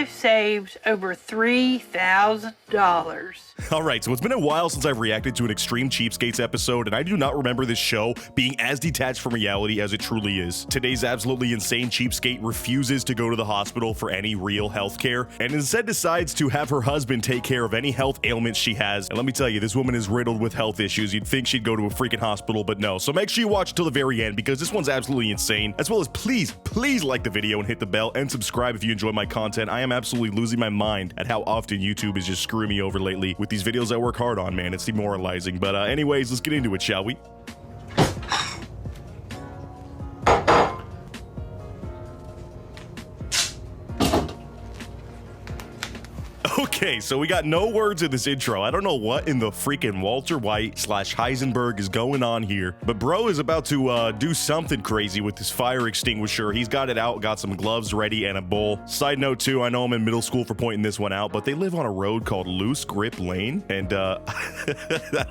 I've saved over $3,000. Alright, so it's been a while since I've reacted to an Extreme Cheapskates episode, and I do not remember this show being as detached from reality as it truly is. Today's absolutely insane cheapskate refuses to go to the hospital for any real health care, and instead decides to have her husband take care of any health ailments she has. And let me tell you, this woman is riddled with health issues. You'd think she'd go to a freaking hospital, but no. So make sure you watch till the very end, because this one's absolutely insane. As well as please like the video and hit the bell and subscribe if you enjoy my content. I am absolutely losing my mind at how often YouTube is just screwing me over lately with these videos I work hard on, man. It's demoralizing. But anyways, let's get into it, shall we? Okay, so we got no words in this intro. I don't know what in the freaking Walter White / Heisenberg is going on here, but bro is about to do something crazy with his fire extinguisher. He's got it out, got some gloves ready, and a bowl. Side note too, I know I'm in middle school for pointing this one out, but they live on a road called Loose Grip Lane, and I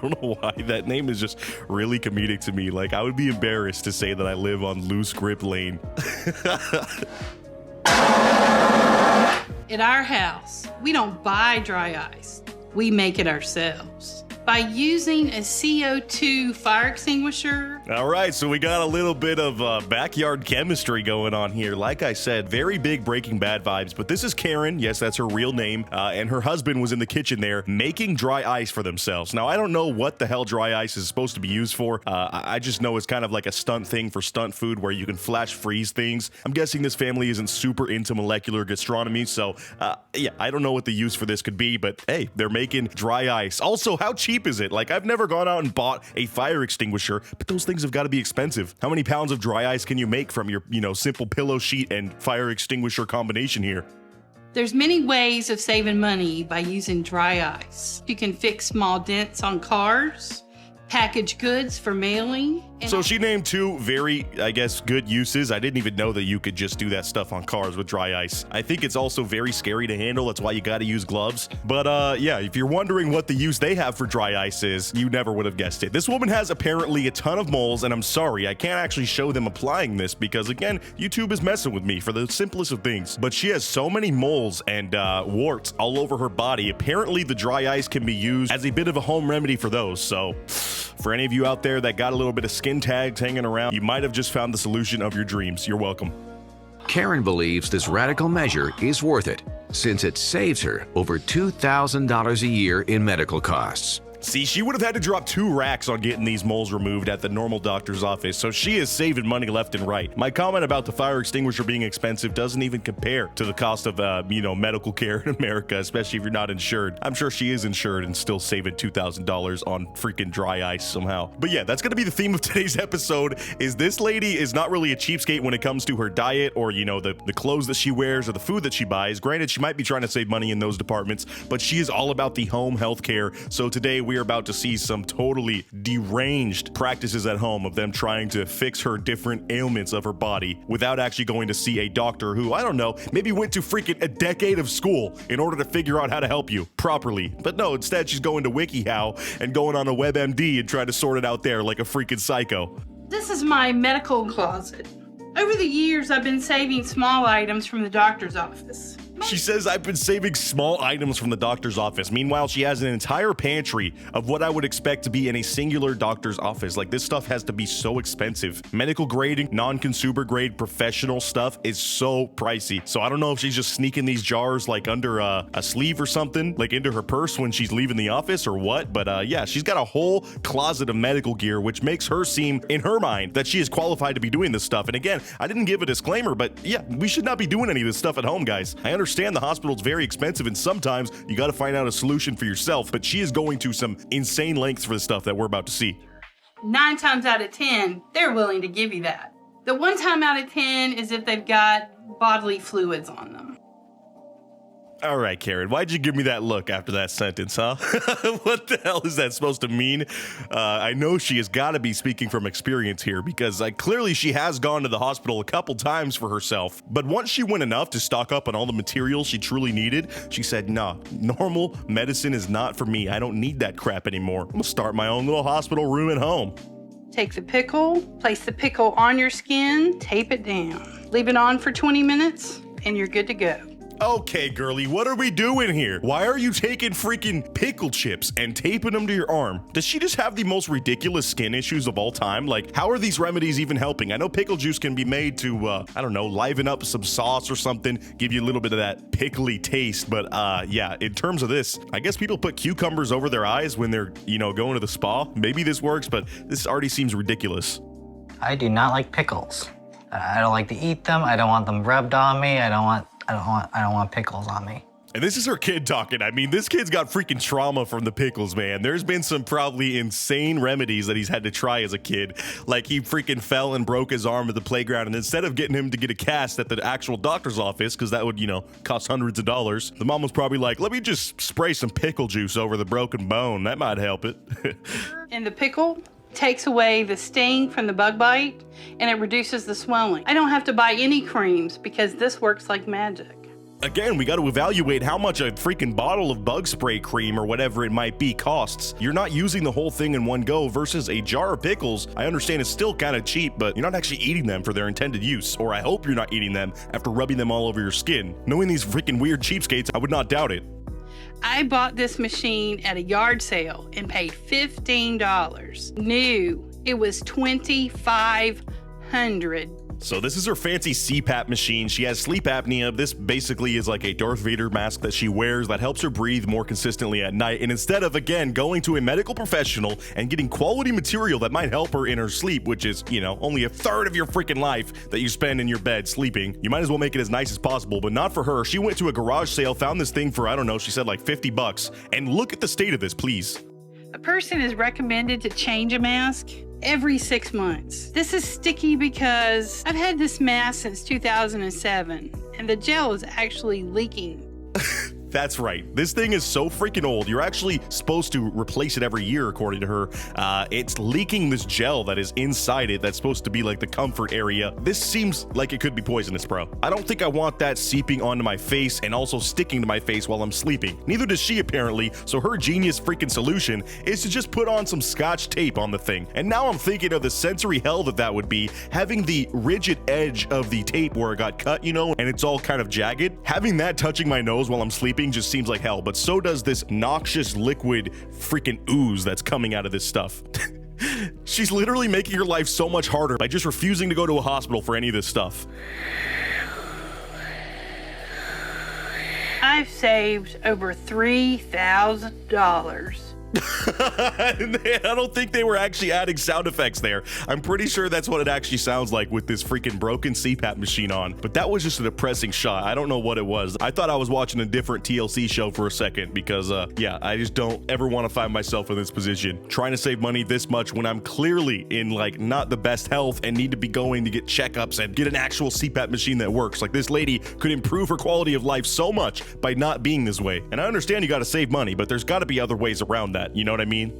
don't know why that name is just really comedic to me. Like, I would be embarrassed to say that I live on Loose Grip Lane. At our house, we don't buy dry ice. We make it ourselves by using a CO2 fire extinguisher. All right, so we got a little bit of backyard chemistry going on here. Like I said, very big Breaking Bad vibes, but this is Karen. Yes, that's her real name. And her husband was in the kitchen there making dry ice for themselves. Now, I don't know what the hell dry ice is supposed to be used for. I just know it's kind of like a stunt thing for stunt food where you can flash freeze things. I'm guessing this family isn't super into molecular gastronomy, so yeah, I don't know what the use for this could be, but hey, they're making dry ice. Also, how cheap is it? Like, I've never gone out and bought a fire extinguisher, but those things have got to be expensive. How many pounds of dry ice can you make from your, simple pillow sheet and fire extinguisher combination here? There's many ways of saving money by using dry ice. You can fix small dents on cars, package goods for mailing. So she named two very, I guess, good uses. I didn't even know that you could just do that stuff on cars with dry ice. I think it's also very scary to handle. That's why you got to use gloves. But yeah, if you're wondering what the use they have for dry ice is, you never would have guessed it. This woman has apparently a ton of moles, and I'm sorry, I can't actually show them applying this because, again, YouTube is messing with me for the simplest of things. But she has so many moles and warts all over her body. Apparently, the dry ice can be used as a bit of a home remedy for those. So for any of you out there that got a little bit of skin tags hanging around, you might have just found the solution of your dreams. You're welcome. Karen believes this radical measure is worth it, since it saves her over $2,000 a year in medical costs. See, she would have had to drop 2 racks on getting these moles removed at the normal doctor's office, so she is saving money left and right. My comment about the fire extinguisher being expensive doesn't even compare to the cost of, medical care in America, especially if you're not insured. I'm sure she is insured and still saving $2,000 on freaking dry ice somehow. But yeah, that's gonna be the theme of today's episode, is this lady is not really a cheapskate when it comes to her diet or, the clothes that she wears or the food that she buys. Granted, she might be trying to save money in those departments, but she is all about the home health care. So today, we are about to see some totally deranged practices at home of them trying to fix her different ailments of her body without actually going to see a doctor who, I don't know, maybe went to freaking a decade of school in order to figure out how to help you properly. But no, instead she's going to WikiHow and going on a WebMD and trying to sort it out there like a freaking psycho. This is my medical closet. Over the years, I've been saving small items from the doctor's office. She says, I've been saving small items from the doctor's office. Meanwhile, she has an entire pantry of what I would expect to be in a singular doctor's office. Like, this stuff has to be so expensive. Medical grading, non-consumer grade, professional stuff is so pricey. So I don't know if she's just sneaking these jars like under a sleeve or something, like into her purse when she's leaving the office or what. But yeah, she's got a whole closet of medical gear, which makes her seem, in her mind, that she is qualified to be doing this stuff. And again, I didn't give a disclaimer, but yeah, we should not be doing any of this stuff at home, guys. I understand the hospital's very expensive and sometimes you got to find out a solution for yourself, but she is going to some insane lengths for the stuff that we're about to see. 9 times out of 10, they're willing to give you that. The 1 time out of 10 is if they've got bodily fluids on them. All right, Karen, why'd you give me that look after that sentence, huh? What the hell is that supposed to mean? I know she has got to be speaking from experience here because clearly she has gone to the hospital a couple times for herself. But once she went enough to stock up on all the materials she truly needed, she said, nah, normal medicine is not for me. I don't need that crap anymore. I'm gonna start my own little hospital room at home. Take the pickle, place the pickle on your skin, tape it down. Leave it on for 20 minutes, and you're good to go. Okay, girly, what are we doing here? Why are you taking freaking pickle chips and taping them to your arm? Does she just have the most ridiculous skin issues of all time? Like, how are these remedies even helping? I know pickle juice can be made to, I don't know, liven up some sauce or something, give you a little bit of that pickly taste. But yeah, in terms of this, I guess people put cucumbers over their eyes when they're, you know, going to the spa. Maybe this works, but this already seems ridiculous. I do not like pickles. I don't like to eat them. I don't want them rubbed on me. I don't want pickles on me. And this is her kid talking. I mean, this kid's got freaking trauma from the pickles, man. There's been some probably insane remedies that he's had to try as a kid. Like he freaking fell and broke his arm at the playground, and instead of getting him to get a cast at the actual doctor's office, because that would, you know, cost hundreds of dollars, the mom was probably like, let me just spray some pickle juice over the broken bone. That might help it. And the pickle takes away the sting from the bug bite, and it reduces the swelling. I don't have to buy any creams because this works like magic. Again, we got to evaluate how much a freaking bottle of bug spray cream or whatever it might be costs. You're not using the whole thing in one go versus a jar of pickles. I understand it's still kind of cheap, but you're not actually eating them for their intended use, or I hope you're not eating them after rubbing them all over your skin. Knowing these freaking weird cheapskates, I would not doubt it. I bought this machine at a yard sale and paid $15. New. It was $2,500. So this is her fancy CPAP machine. She has sleep apnea. This basically is like a Darth Vader mask that she wears that helps her breathe more consistently at night. And instead of, again, going to a medical professional and getting quality material that might help her in her sleep, which is, you know, only a third of your freaking life that you spend in your bed sleeping, you might as well make it as nice as possible. But not for her. She went to a garage sale, found this thing for, I don't know, she said like $50. And look at the state of this, please. A person is recommended to change a mask every 6 months. This is sticky because I've had this mask since 2007, and the gel is actually leaking. That's right. This thing is so freaking old. You're actually supposed to replace it every year, according to her. It's leaking this gel that is inside it that's supposed to be like the comfort area. This seems like it could be poisonous, bro. I don't think I want that seeping onto my face and also sticking to my face while I'm sleeping. Neither does she, apparently, so her genius freaking solution is to just put on some scotch tape on the thing. And now I'm thinking of the sensory hell that would be, having the rigid edge of the tape where it got cut, you know, and it's all kind of jagged. Having that touching my nose while I'm sleeping just seems like hell, but so does this noxious liquid freaking ooze that's coming out of this stuff. She's literally making her life so much harder by just refusing to go to a hospital for any of this stuff. I've saved over $3,000. I don't think they were actually adding sound effects there. I'm pretty sure that's what it actually sounds like with this freaking broken CPAP machine on. But that was just a depressing shot. I don't know what it was. I thought I was watching a different TLC show for a second because, yeah, I just don't ever want to find myself in this position. Trying to save money this much when I'm clearly in, like, not the best health and need to be going to get checkups and get an actual CPAP machine that works. Like, this lady could improve her quality of life so much by not being this way. And I understand you got to save money, but there's got to be other ways around that. You know what I mean?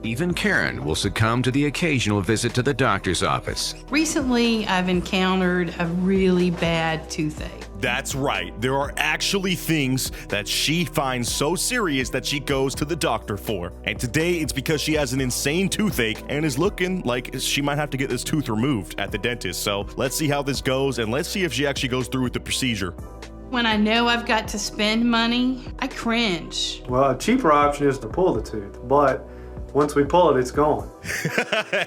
Even Karen will succumb to the occasional visit to the doctor's office. Recently, I've encountered a really bad toothache. That's right. There are actually things that she finds so serious that she goes to the doctor for. And today it's because she has an insane toothache and is looking like she might have to get this tooth removed at the dentist. So let's see how this goes, and let's see if she actually goes through with the procedure. When I know I've got to spend money, I cringe. Well, a cheaper option is to pull the tooth, but once we pull it, it's gone.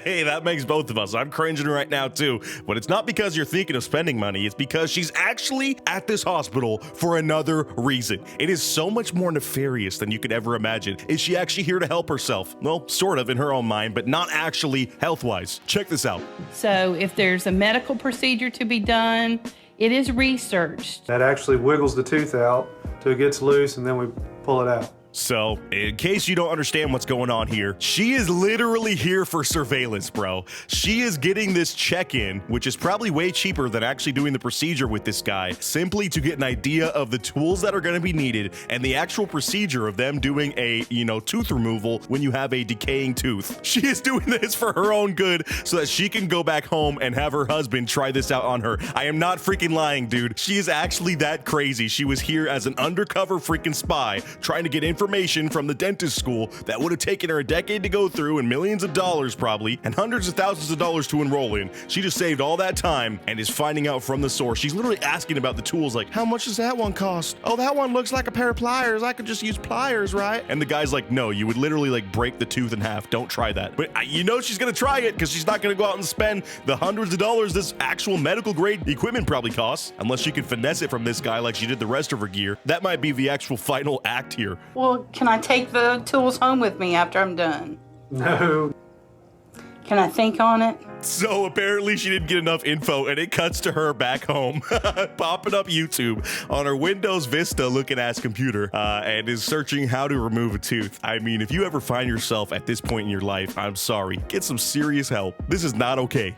Hey, that makes both of us. I'm cringing right now too. But it's not because you're thinking of spending money. It's because she's actually at this hospital for another reason. It is so much more nefarious than you could ever imagine. Is she actually here to help herself? Well, sort of in her own mind, but not actually health-wise. Check this out. So if there's a medical procedure to be done, it is researched. That actually wiggles the tooth out till it gets loose, and then we pull it out. So, in case you don't understand what's going on here, she is literally here for surveillance, bro. She is getting this check-in, which is probably way cheaper than actually doing the procedure with this guy, simply to get an idea of the tools that are going to be needed and the actual procedure of them doing a, you know, tooth removal when you have a decaying tooth. She is doing this for her own good so that she can go back home and have her husband try this out on her. I am not freaking lying, dude. She is actually that crazy. She was here as an undercover freaking spy trying to get information information from the dentist school that would have taken her a decade to go through and millions of dollars probably, and hundreds of thousands of dollars to enroll in. She just saved all that time and is finding out from the source. She's literally asking about the tools, like, how much does that one cost? Oh, that one looks like a pair of pliers. I could just use pliers, right? And the guy's like, no, you would literally like break the tooth in half. Don't try that. But you know she's gonna try it because she's not gonna go out and spend the hundreds of dollars this actual medical grade equipment probably costs, unless she can finesse it from this guy like she did the rest of her gear. That might be the actual final act here. Well, can I take the tools home with me after I'm done? No. Can I think on it? So apparently she didn't get enough info, and it cuts to her back home, popping up YouTube on her Windows Vista looking ass computer, and is searching how to remove a tooth. I mean, if you ever find yourself at this point in your life, I'm sorry, get some serious help. This is not okay.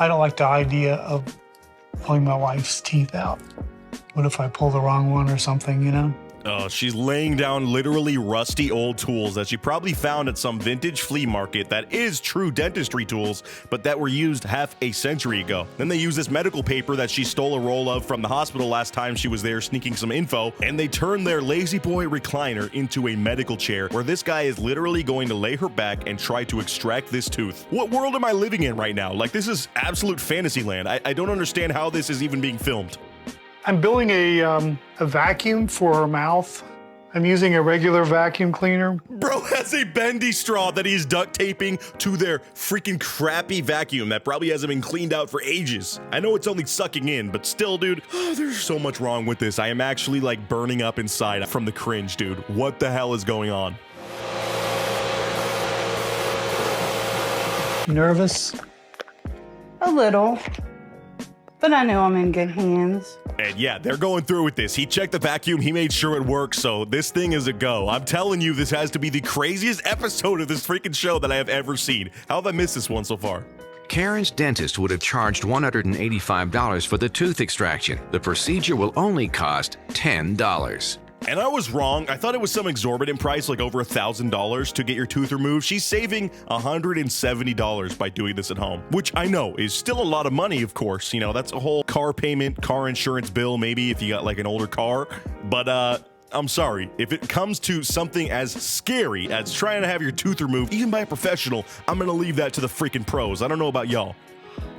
I don't like the idea of pulling my wife's teeth out. What if I pull the wrong one or something, you know? She's laying down literally rusty old tools that she probably found at some vintage flea market that is true dentistry tools, but that were used half a century ago. Then they use this medical paper that she stole a roll of from the hospital last time she was there sneaking some info, and they turn their lazy boy recliner into a medical chair where this guy is literally going to lay her back and try to extract this tooth. What world am I living in right now? Like, this is absolute fantasy land. I don't understand how this is even being filmed. I'm building a vacuum for her mouth. I'm using a regular vacuum cleaner. Bro has a bendy straw that he's duct taping to their freaking crappy vacuum that probably hasn't been cleaned out for ages. I know it's only sucking in, but still, dude, there's so much wrong with this. I am actually like burning up inside from the cringe, dude. What the hell is going on? Nervous? A little. But I know I'm in good hands. And yeah, they're going through with this. He checked the vacuum, he made sure it worked, so this thing is a go. I'm telling you, this has to be the craziest episode of this freaking show that I have ever seen. How have I missed this one so far? Karen's dentist would have charged $185 for the tooth extraction. The procedure will only cost $10. And I was wrong. I thought it was some exorbitant price, like over $1,000 to get your tooth removed. She's saving $170 by doing this at home, which I know is still a lot of money, of course. You know, that's a whole car payment, car insurance bill, maybe if you got like an older car. But I'm sorry, if it comes to something as scary as trying to have your tooth removed, even by a professional, I'm gonna leave that to the freaking pros. I don't know about y'all.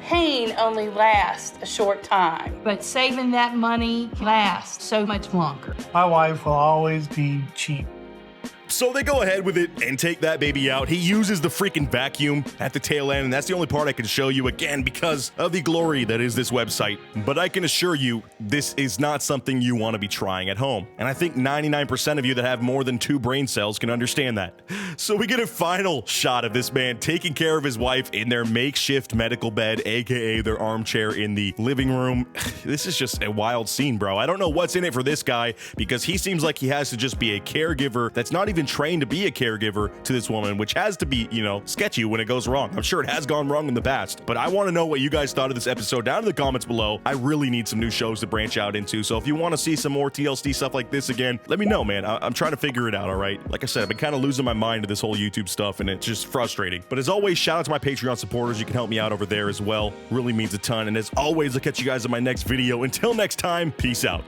Pain only lasts a short time, but saving that money lasts so much longer. My wife will always be cheap. So they go ahead with it and take that baby out. He uses the freaking vacuum at the tail end, and that's the only part I can show you, again, because of the glory that is this website. But I can assure you, this is not something you want to be trying at home. And I think 99% of you that have more than 2 brain cells can understand that. So we get a final shot of this man taking care of his wife in their makeshift medical bed, aka their armchair in the living room. This is just a wild scene, bro. I don't know what's in it for this guy, because he seems like he has to just be a caregiver that's not even trained to be a caregiver to this woman, which has to be, you know, sketchy when it goes wrong. I'm sure it has gone wrong in the past, but I want to know what you guys thought of this episode down in the comments below. I really need some new shows to branch out into, so if you want to see some more TLC stuff like this again, let me know, man. I'm trying to figure it out, all right? Like I said, I've been kind of losing my mind to this whole YouTube stuff, and it's just frustrating. But as always, shout out to my Patreon supporters. You can help me out over there as well. Really means a ton. And as always, I'll catch you guys in my next video. Until next time, peace out.